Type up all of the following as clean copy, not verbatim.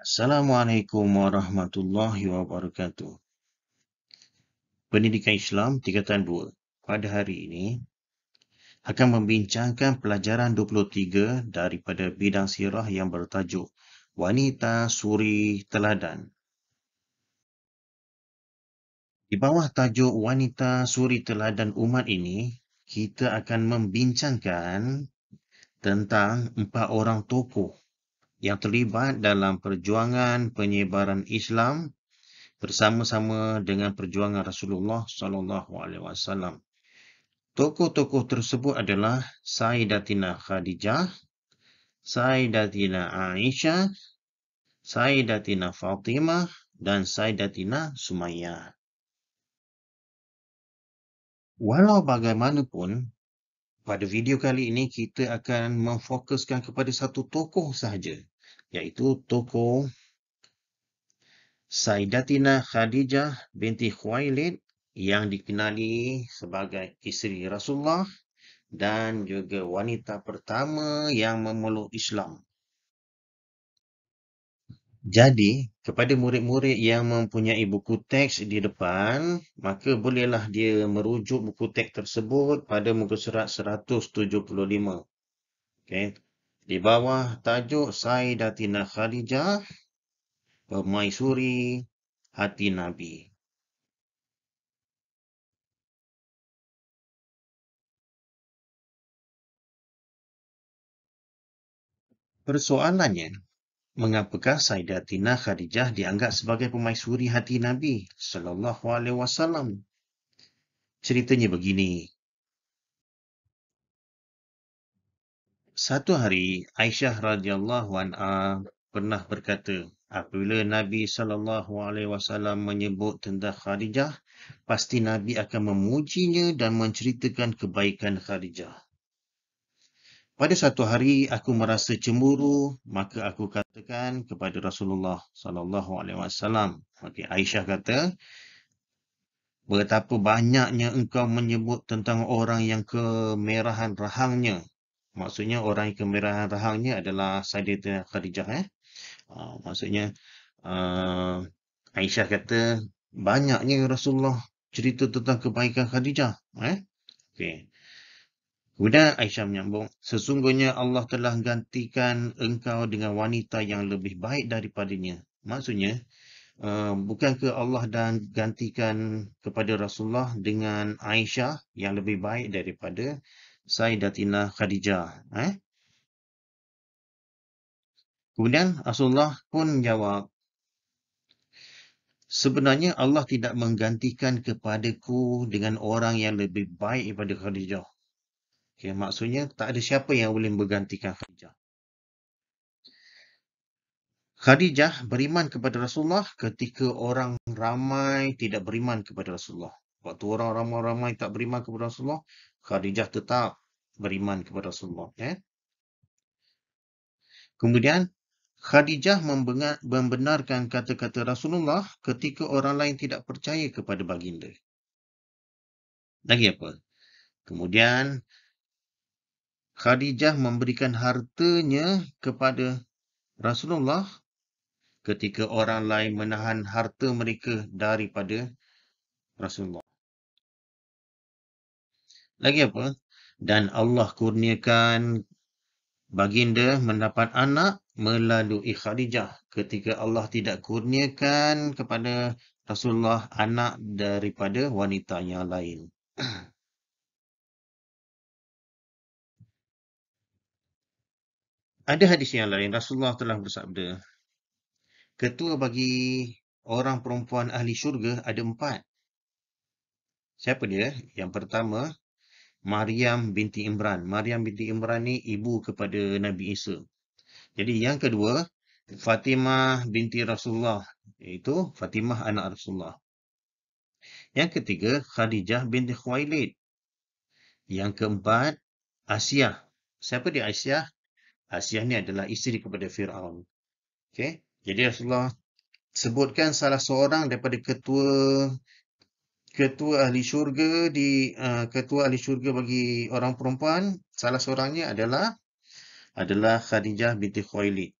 Assalamualaikum warahmatullahi wabarakatuh. Pendidikan Islam tingkatan 2 pada hari ini akan membincangkan pelajaran 23 daripada bidang sirah yang bertajuk Wanita Suri Teladan. Di bawah tajuk Wanita Suri Teladan Umat ini, kita akan membincangkan tentang 4 orang tokoh yang terlibat dalam perjuangan penyebaran Islam bersama-sama dengan perjuangan Rasulullah SAW. Tokoh-tokoh tersebut adalah Sayyidatina Khadijah, Sayyidatina Aisyah, Sayyidatina Fatimah, dan Sayyidatina Sumayyah. Walau bagaimanapun, pada video kali ini kita akan memfokuskan kepada satu tokoh sahaja, iaitu tokoh Sayyidatina Khadijah binti Khuwailid yang dikenali sebagai isteri Rasulullah dan juga wanita pertama yang memeluk Islam. Jadi, kepada murid-murid yang mempunyai buku teks di depan, maka bolehlah dia merujuk buku teks tersebut pada muka surat 175. Okay. Di bawah tajuk Sayyidatina Khadijah, Permaisuri Hati Nabi. Persoalannya, mengapakah Sayyidatina Khadijah dianggap sebagai permaisuri hati Nabi sallallahu alaihi wasallam? Ceritanya begini. Satu hari, Aisyah radhiyallahu anha pernah berkata, apabila Nabi sallallahu alaihi wasallam menyebut tentang Khadijah, pasti Nabi akan memujinya dan menceritakan kebaikan Khadijah. Pada satu hari aku merasa cemburu, maka aku katakan kepada Rasulullah sallallahu alaihi wasallam. Okey, Aisyah kata, betapa banyaknya engkau menyebut tentang orang yang kemerahan rahangnya. Maksudnya orang yang kemerahan rahangnya adalah Sayyidatina Khadijah. Maksudnya Aisyah kata, banyaknya Rasulullah cerita tentang kebaikan Khadijah. Okay. Kemudian Aisyah menyambung, sesungguhnya Allah telah gantikan engkau dengan wanita yang lebih baik daripadanya. Maksudnya, bukankah Allah dan gantikan kepada Rasulullah dengan Aisyah yang lebih baik daripada Sayyidatina Khadijah? Kemudian Rasulullah pun menjawab, sebenarnya Allah tidak menggantikan kepadaku dengan orang yang lebih baik daripada Khadijah. Okay, maksudnya tak ada siapa yang boleh menggantikan Khadijah. Khadijah beriman kepada Rasulullah ketika orang ramai tidak beriman kepada Rasulullah. Waktu orang ramai-ramai tak beriman kepada Rasulullah, Khadijah tetap beriman kepada Rasulullah. Kemudian, Khadijah membenarkan kata-kata Rasulullah ketika orang lain tidak percaya kepada baginda. Lagi apa? Kemudian, Khadijah memberikan hartanya kepada Rasulullah ketika orang lain menahan harta mereka daripada Rasulullah. Lagi apa? Dan Allah kurniakan baginda mendapat anak melalui Khadijah ketika Allah tidak kurniakan kepada Rasulullah anak daripada wanita yang lain. Ada hadis yang lain, Rasulullah telah bersabda, ketua bagi orang perempuan ahli syurga ada 4. Siapa dia? Yang pertama, Maryam binti Imran. Maryam binti Imran ni ibu kepada Nabi Isa. Jadi yang kedua, Fatimah binti Rasulullah. Iaitu Fatimah anak Rasulullah. Yang ketiga, Khadijah binti Khuwailid. Yang keempat, Asiyah. Siapa dia Asiyah? Asiyah ni adalah isteri kepada Fir'aun. Okay? Jadi Rasulullah sebutkan salah seorang daripada ketua ahli syurga ketua ahli syurga bagi orang perempuan, salah seorangnya adalah Khadijah binti Khuwailid.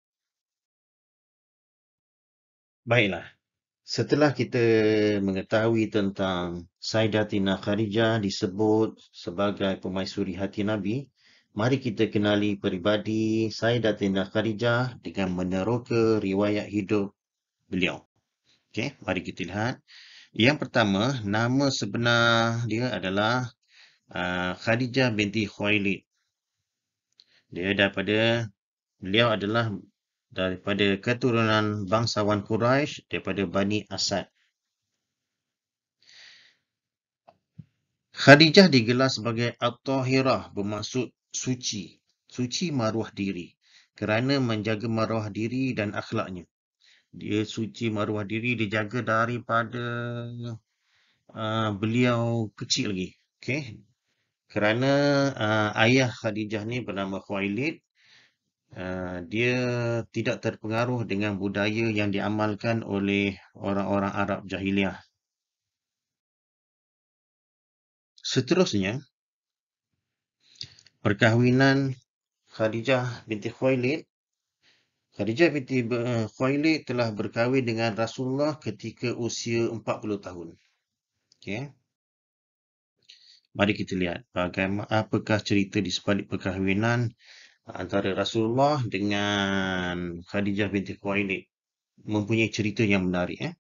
Baiklah. Setelah kita mengetahui tentang Sayyidatina Khadijah disebut sebagai pemaisuri hati Nabi, mari kita kenali peribadi Sayyidatina Khadijah dengan meneroka riwayat hidup beliau. Okey, mari kita lihat. Yang pertama, nama sebenar dia adalah Khadijah binti Khuwailid. Beliau adalah daripada keturunan bangsawan Quraisy daripada Bani Asad. Khadijah digelar sebagai At-Tahirah, bermaksud suci, suci maruah diri, kerana menjaga maruah diri dan akhlaknya. Dia suci maruah diri, dijaga daripada beliau kecil lagi. Okay? Kerana ayah Khadijah ni bernama Khuwailid, dia tidak terpengaruh dengan budaya yang diamalkan oleh orang-orang Arab Jahiliah. Seterusnya, perkahwinan Khadijah binti Khuwailid. Khadijah binti Khuwailid telah berkahwin dengan Rasulullah ketika usia 40 tahun. Okay. Mari kita lihat apakah cerita di sebalik perkahwinan antara Rasulullah dengan Khadijah binti Khuwailid. Mempunyai cerita yang menarik.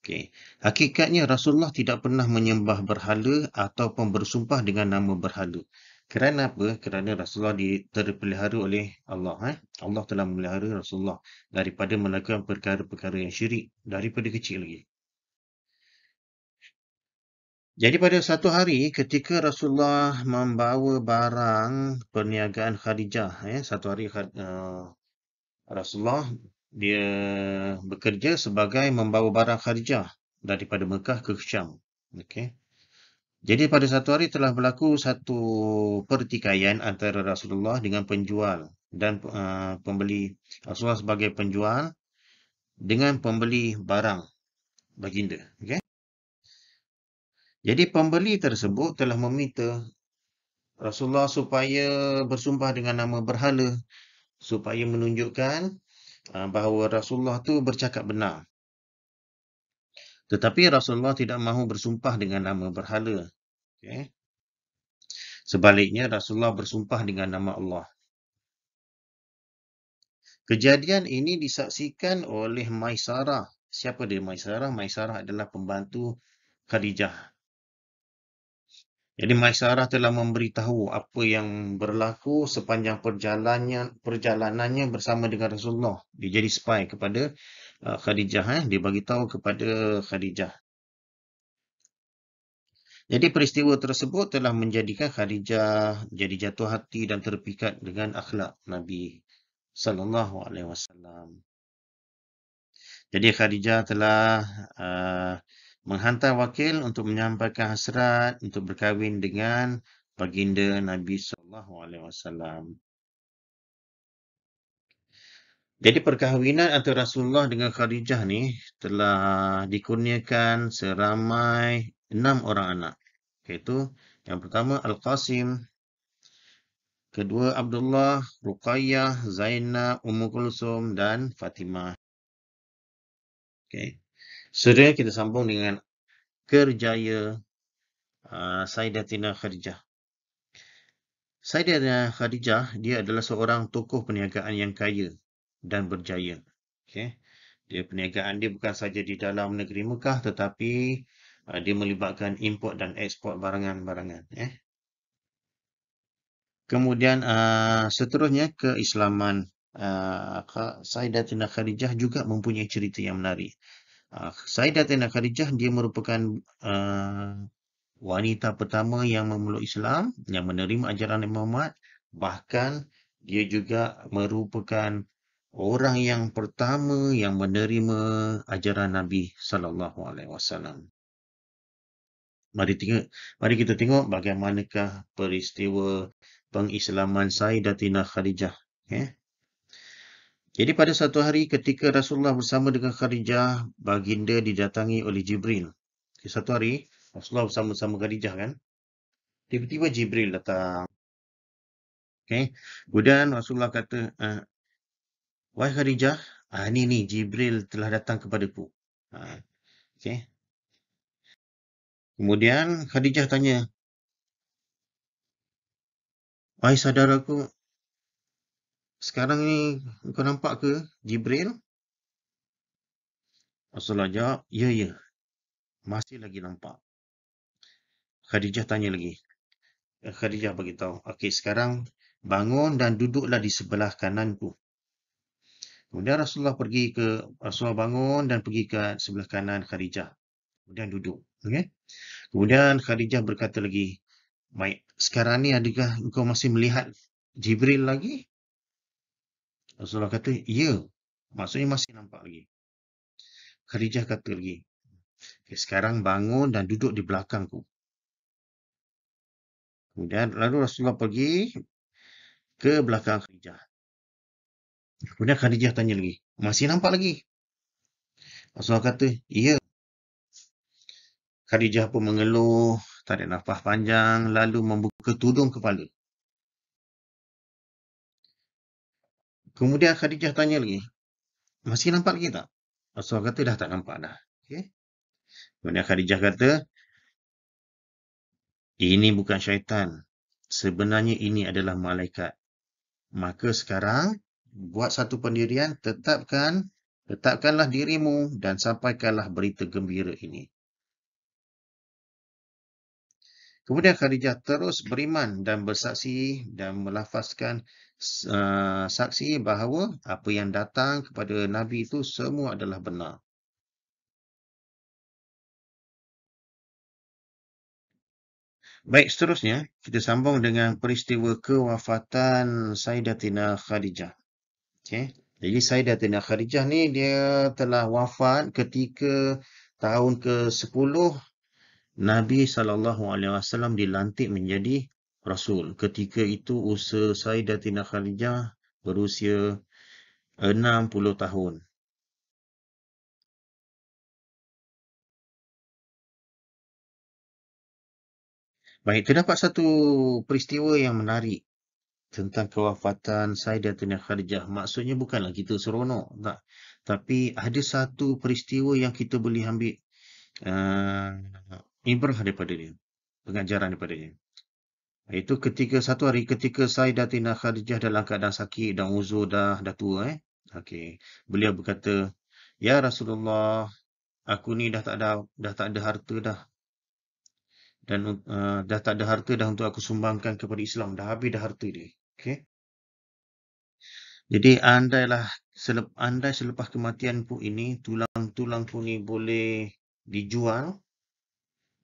Okay. Hakikatnya Rasulullah tidak pernah menyembah berhala ataupun bersumpah dengan nama berhala. Kerana apa? Kerana Rasulullah terpelihara oleh Allah. Allah telah memelihara Rasulullah daripada melakukan perkara-perkara yang syirik daripada kecil lagi. Jadi pada satu hari ketika Rasulullah membawa barang perniagaan Khadijah, satu hari Rasulullah dia bekerja sebagai membawa barang Khadijah daripada Mekah ke Syam. Okey. Jadi pada satu hari telah berlaku satu pertikaian antara Rasulullah dengan penjual dan pembeli. Rasulullah sebagai penjual dengan pembeli barang baginda. Okey. Jadi pembeli tersebut telah meminta Rasulullah supaya bersumpah dengan nama berhala supaya menunjukkan bahawa Rasulullah tu bercakap benar. Tetapi Rasulullah tidak mahu bersumpah dengan nama berhala. Okay. Sebaliknya, Rasulullah bersumpah dengan nama Allah. Kejadian ini disaksikan oleh Maisarah. Siapa dia Maisarah? Maisarah adalah pembantu Khadijah. Jadi Maisarah telah memberitahu apa yang berlaku sepanjang perjalanannya bersama dengan Rasulullah. Dia jadi spy kepada Khadijah. Dia bagi tahu kepada Khadijah. Jadi peristiwa tersebut telah menjadikan Khadijah jadi jatuh hati dan terpikat dengan akhlak Nabi sallallahu alaihi wasallam. Jadi Khadijah telah menghantar wakil untuk menyampaikan hasrat untuk berkahwin dengan baginda Nabi sallallahu alaihi wasallam. Jadi perkahwinan antara Rasulullah dengan Khadijah ni telah dikurniakan seramai 6 orang anak. Iaitu yang pertama Al-Qasim, kedua Abdullah, Ruqayyah, Zainab, Ummu Kulsum dan Fatimah. Okay. Sudah kita sambung dengan kerjaya Sayyidatina Khadijah. Sayyidatina Khadijah, dia adalah seorang tokoh perniagaan yang kaya dan berjaya. Okay. Perniagaan dia bukan saja di dalam negeri Mekah tetapi dia melibatkan import dan ekspor barangan-barangan. Kemudian seterusnya keislaman. Sayyidatina Khadijah juga mempunyai cerita yang menarik. Sayyidatina Khadijah dia merupakan wanita pertama yang memeluk Islam, yang menerima ajaran Nabi Muhammad. Bahkan dia juga merupakan orang yang pertama yang menerima ajaran Nabi sallallahu alaihi wasallam. Mari kita tengok bagaimanakah peristiwa pengislaman Sayyidatina Khadijah. Jadi pada satu hari ketika Rasulullah bersama dengan Khadijah, baginda didatangi oleh Jibril. Satu hari Rasulullah bersama-sama Khadijah kan. Tiba-tiba Jibril datang. Kemudian Rasulullah kata, "Wahai Khadijah, Ni Jibril telah datang kepadaku. Okay. Kemudian Khadijah tanya, wahai saudaraku, sekarang ni kau nampak ke Jibril? Rasulullah jawab, ya, ya, masih lagi nampak. Khadijah tanya lagi. Khadijah beritahu, okey, sekarang bangun dan duduklah di sebelah kananku. Kemudian Rasulullah bangun dan pergi ke sebelah kanan Khadijah. Kemudian duduk. Okay? Kemudian Khadijah berkata lagi, baik, sekarang ni adakah engkau masih melihat Jibril lagi? Rasulullah kata, ya. Maksudnya masih nampak lagi. Khadijah kata lagi, okay, sekarang bangun dan duduk di belakangku. Kemudian lalu Rasulullah pergi ke belakang Khadijah. Kemudian Khadijah tanya lagi, masih nampak lagi? Rasulullah kata, ya. Khadijah pun mengeluh, tarik nafas panjang, lalu membuka tudung kepala. Kemudian Khadijah tanya lagi, masih nampak lagi tak? Rasulullah kata, dah tak nampak dah. Okay. Kemudian Khadijah kata, ini bukan syaitan. Sebenarnya ini adalah malaikat. Maka sekarang, buat satu pendirian, tetapkanlah dirimu dan sampaikanlah berita gembira ini. Kemudian Khadijah terus beriman dan bersaksi dan melafazkan saksi bahawa apa yang datang kepada Nabi itu semua adalah benar. Baik, seterusnya kita sambung dengan peristiwa kewafatan Sayyidatina Khadijah. Okay. Jadi Sayyidatina Khadijah ni dia telah wafat ketika tahun ke-10 Nabi SAW dilantik menjadi Rasul. Ketika itu usia Sayyidatina Khadijah berusia 60 tahun. Baik, terdapat satu peristiwa yang menarik tentang kewafatan Sayyidatina Khadijah. Maksudnya bukanlah kita seronok, tak. Tapi ada satu peristiwa yang kita boleh ambil uh, ibrah daripada dia. Pengajaran daripada dia. Itu satu hari ketika Sayyidatina Khadijah dalam keadaan sakit dan uzur dah tua. Okay. Beliau berkata, ya Rasulullah, aku ni dah tak ada harta dah. Dan dah tak ada harta dah untuk aku sumbangkan kepada Islam. Dah habis dah harta dia. Okay. Jadi andai selepas kematianku ini, tulang-tulangku ni boleh dijual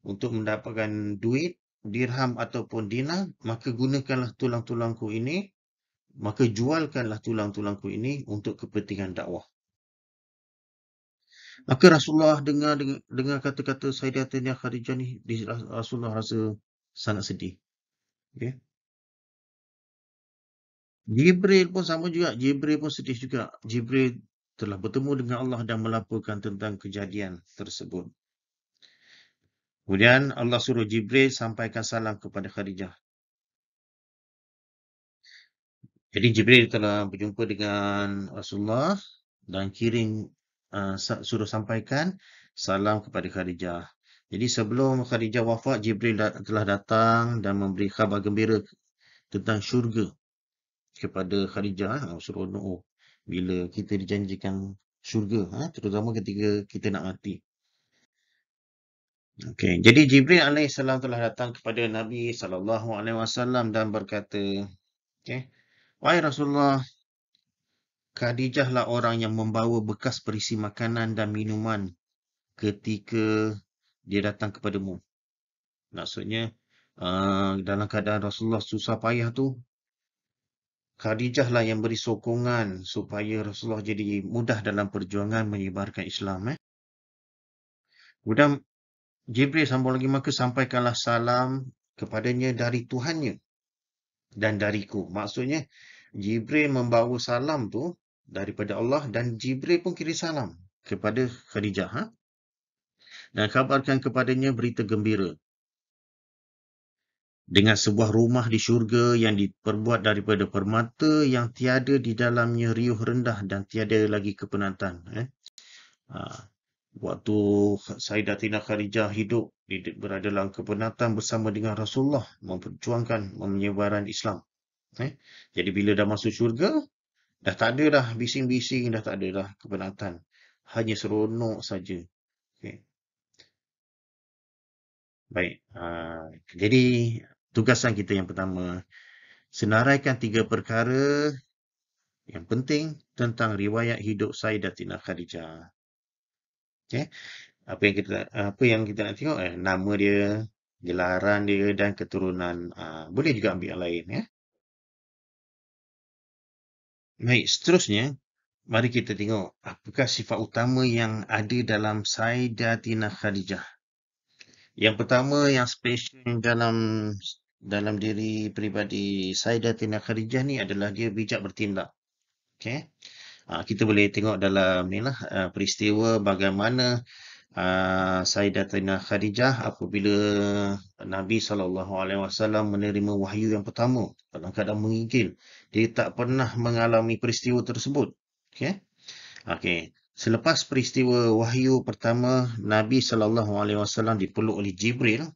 untuk mendapatkan duit, dirham ataupun dinar, maka gunakanlah tulang-tulangku ini, maka jualkanlah tulang-tulangku ini untuk kepentingan dakwah. Maka Rasulullah dengar kata-kata Sayyidatina Khadijah ni, Rasulullah rasa sangat sedih. Okay. Jibril pun sama juga. Jibril pun sedih juga. Jibril telah bertemu dengan Allah dan melaporkan tentang kejadian tersebut. Kemudian Allah suruh Jibril sampaikan salam kepada Khadijah. Jadi Jibril telah berjumpa dengan Rasulullah dan suruh sampaikan salam kepada Khadijah. Jadi sebelum Khadijah wafat, Jibril telah datang dan memberi khabar gembira tentang syurga kepada Khadijah. Seronok bila kita dijanjikan syurga, terutama ketika kita nak mati. Okay. Jadi Jibril alaihissalam telah datang kepada Nabi SAW dan berkata, okay, wahai Rasulullah, Khadijah lah orang yang membawa bekas berisi makanan dan minuman ketika dia datang kepadamu. Maksudnya, dalam keadaan Rasulullah susah payah tu, Khadijah lah yang beri sokongan supaya Rasulullah jadi mudah dalam perjuangan menyebarkan Islam. Kemudian Jibril sambung lagi, maka sampaikanlah salam kepadanya dari Tuhannya dan dariku. Maksudnya, Jibril membawa salam tu daripada Allah dan Jibril pun kirim salam kepada Khadijah. Dan kabarkan kepadanya berita gembira. dengan sebuah rumah di syurga yang diperbuat daripada permata yang tiada di dalamnya riuh rendah dan tiada lagi kepenatan. Ha, Waktu Sayyidatina Khadijah hidup, berada dalam kepenatan bersama dengan Rasulullah, memperjuangkan menyebaran Islam. Jadi bila dah masuk syurga, dah tak ada dah bising-bising, dah tak ada dah kepenatan. Hanya seronok saja. Okay. Baik. Jadi, tugasan kita yang pertama, senaraikan 3 perkara yang penting tentang riwayat hidup Sayyidatina Khadijah. Okay. Apa yang kita nak tengok? Nama dia, gelaran dia dan keturunan. Boleh juga ambil yang lain. Baik, seterusnya, mari kita tengok apakah sifat utama yang ada dalam Sayyidatina Khadijah. Yang pertama yang special dalam diri peribadi Sayyidatina Khadijah ni adalah dia bijak bertindak. Okay? Kita boleh tengok dalam ni lah, peristiwa bagaimana Sayyidatina Khadijah apabila Nabi SAW menerima wahyu yang pertama dalam keadaan menginjil. Dia tak pernah mengalami peristiwa tersebut. Okay. Selepas peristiwa wahyu pertama, Nabi SAW dipeluk oleh Jibril.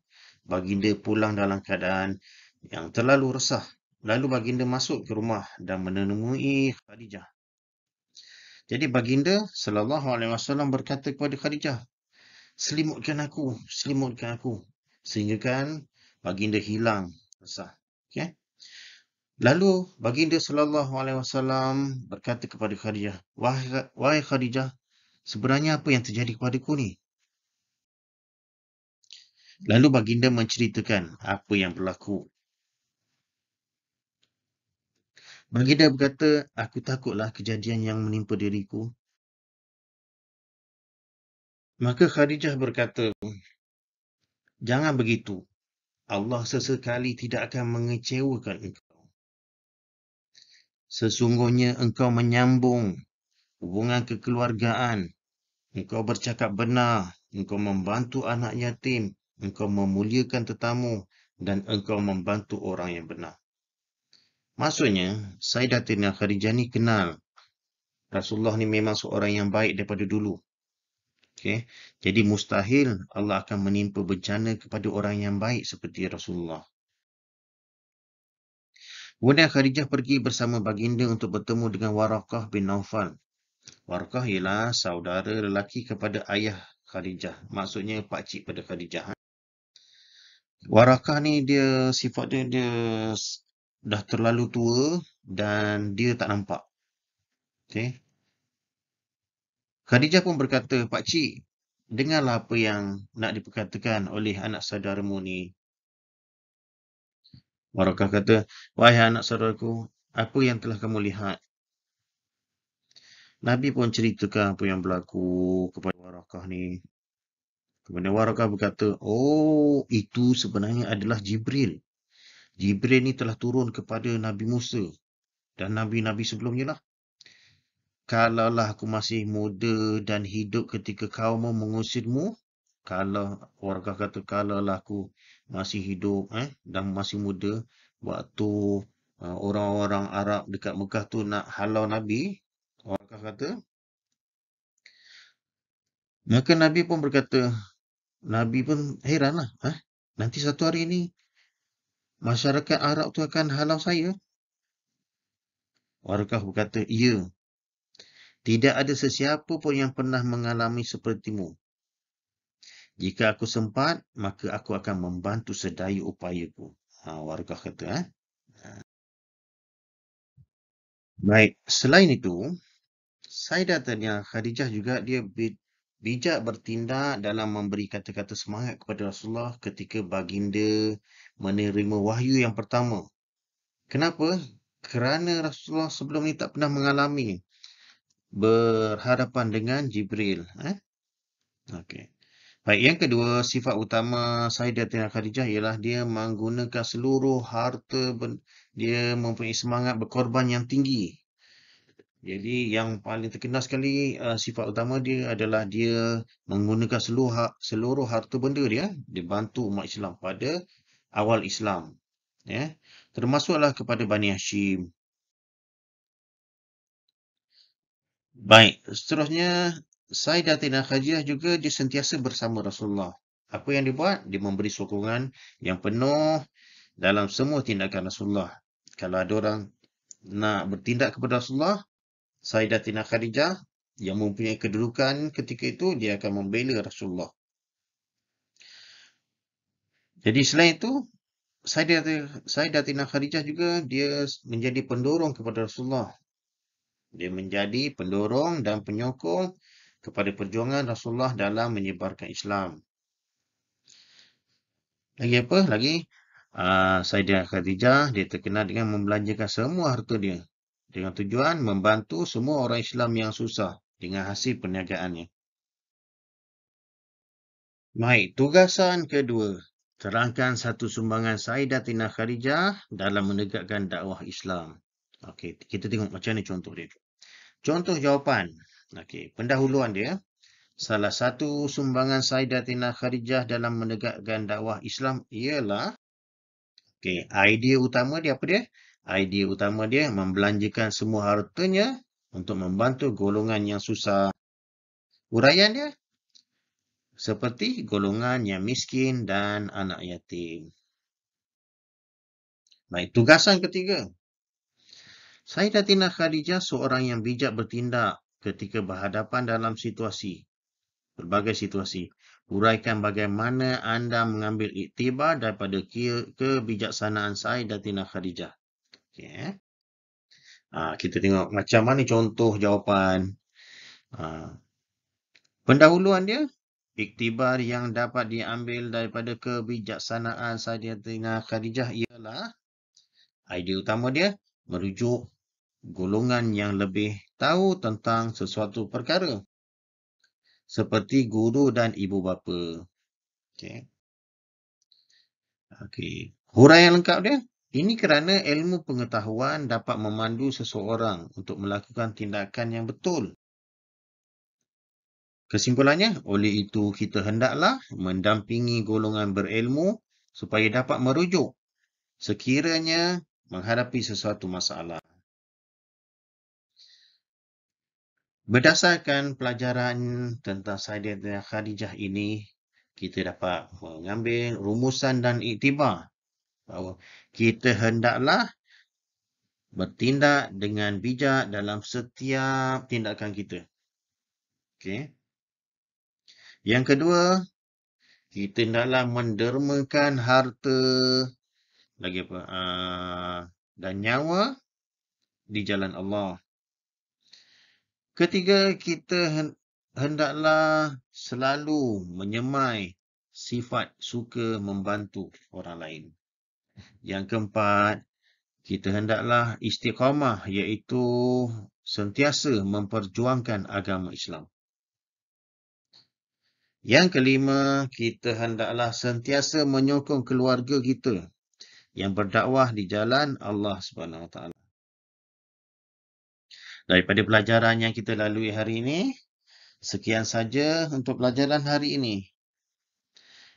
Baginda pulang dalam keadaan yang terlalu resah. Lalu baginda masuk ke rumah dan menemui Khadijah. Jadi baginda SAW berkata kepada Khadijah, selimutkan aku. Sehingga kan baginda hilang resah. Okay? Lalu baginda SAW berkata kepada Khadijah, wahai Khadijah, sebenarnya apa yang terjadi kepadaku ni? Lalu baginda menceritakan apa yang berlaku. Baginda berkata, aku takutlah kejadian yang menimpa diriku. Maka Khadijah berkata, jangan begitu. Allah sesekali tidak akan mengecewakan engkau. Sesungguhnya engkau menyambung hubungan kekeluargaan. Engkau bercakap benar. Engkau membantu anak yatim. Engkau memuliakan tetamu. Dan engkau membantu orang yang benar. Maksudnya, Sayyidatina Khadijah ni kenal. Rasulullah ni memang seorang yang baik daripada dulu. Okay. Jadi mustahil Allah akan menimpa bencana kepada orang yang baik seperti Rasulullah. Kemudian Khadijah pergi bersama baginda untuk bertemu dengan Waraqah bin Naufal. Waraqah ialah saudara lelaki kepada ayah Khadijah. Maksudnya pakcik pada Khadijah. Waraqah ni sifat dia dah terlalu tua dan dia tak nampak. Okay. Khadijah pun berkata, pakcik, dengarlah apa yang nak diperkatakan oleh anak saudaramu ni. Waraqah kata, wahai anak saudaraku, apa yang telah kamu lihat? Nabi pun ceritakan apa yang berlaku kepada Waraqah ni. Kemudian Waraqah berkata, oh, itu sebenarnya adalah Jibril. Jibril ni telah turun kepada Nabi Musa dan Nabi-Nabi sebelumnya lah. Kalaulah aku masih muda dan hidup ketika kaummu mengusirmu, Waraqah kata, kalaulah aku masih hidup dan masih muda, waktu orang-orang Arab dekat Mekah tu nak halau Nabi, Waraqah kata, maka Nabi pun berkata, Nabi pun heran lah, nanti satu hari ni masyarakat Arab tu akan halau saya. Waraqah berkata, ya, tidak ada sesiapa pun yang pernah mengalami sepertimu. Jika aku sempat, maka aku akan membantu sedaya upayaku. Waraqah kata. Baik, selain itu, Sayyidatina Khadijah juga dia bijak bertindak dalam memberi kata-kata semangat kepada Rasulullah ketika baginda menerima wahyu yang pertama. Kenapa? Kerana Rasulullah sebelum ni tak pernah mengalami berhadapan dengan Jibril. Okey. Baik, yang kedua, sifat utama Sayyidatina Khadijah ialah dia menggunakan seluruh harta, dia mempunyai semangat berkorban yang tinggi. Jadi yang paling terkenal sekali sifat utama dia adalah dia menggunakan seluruh harta benda dia bantu umat Islam pada awal Islam. Ya. Termasuklah kepada Bani Hashim. Baik, seterusnya Sayyidatina Khadijah juga dia sentiasa bersama Rasulullah. Apa yang dia buat? Dia memberi sokongan yang penuh dalam semua tindakan Rasulullah. Kalau ada orang nak bertindak kepada Rasulullah, Sayyidatina Khadijah yang mempunyai kedudukan ketika itu, dia akan membela Rasulullah. Jadi selain itu, Sayyidatina Khadijah juga dia menjadi pendorong kepada Rasulullah. Dia menjadi pendorong dan penyokong kepada perjuangan Rasulullah dalam menyebarkan Islam. Lagi apa? Lagi, Sayyidatina Khadijah, dia terkenal dengan membelanjakan semua harta dia dengan tujuan membantu semua orang Islam yang susah dengan hasil perniagaannya. Baik, tugasan kedua. Terangkan satu sumbangan Sayyidatina Khadijah dalam menegakkan dakwah Islam. Okey, kita tengok macam ni contoh dia. Contoh jawapan. Okey, pendahuluan dia. Salah satu sumbangan Sayyidatina Khadijah dalam menegakkan dakwah Islam ialah, okey, idea utama dia apa dia? Idea utama dia membelanjakan semua hartanya untuk membantu golongan yang susah. Uraian dia seperti golongan yang miskin dan anak yatim. Baik, tugasan ketiga. Sayyidatina Khadijah seorang yang bijak bertindak ketika berhadapan dalam berbagai situasi. Uraikan bagaimana anda mengambil iktibar daripada kebijaksanaan Sayyidatina Khadijah. Okay. Kita tengok macam mana contoh jawapan. Pendahuluan dia, iktibar yang dapat diambil daripada kebijaksanaan Sayyidatina Khadijah ialah, idea utama dia, merujuk golongan yang lebih tahu tentang sesuatu perkara. Seperti guru dan ibu bapa. Okey. Okey. Huraian lengkap dia. Ini kerana ilmu pengetahuan dapat memandu seseorang untuk melakukan tindakan yang betul. Kesimpulannya, oleh itu kita hendaklah mendampingi golongan berilmu supaya dapat merujuk sekiranya menghadapi sesuatu masalah. Berdasarkan pelajaran tentang Sayyidatina Khadijah ini, kita dapat mengambil rumusan dan iktibar bahawa kita hendaklah bertindak dengan bijak dalam setiap tindakan kita. Okay. Yang kedua, kita hendaklah mendermakan harta dan nyawa di jalan Allah. Ketiga, kita hendaklah selalu menyemai sifat suka membantu orang lain. Yang keempat, kita hendaklah istiqamah, iaitu sentiasa memperjuangkan agama Islam. Yang kelima, kita hendaklah sentiasa menyokong keluarga kita yang berdakwah di jalan Allah SWT. Daripada pelajaran yang kita lalui hari ini, sekian saja untuk pelajaran hari ini.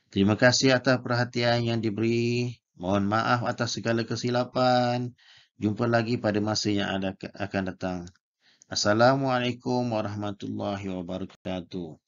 Terima kasih atas perhatian yang diberi. Mohon maaf atas segala kesilapan. Jumpa lagi pada masa yang akan datang. Assalamualaikum warahmatullahi wabarakatuh.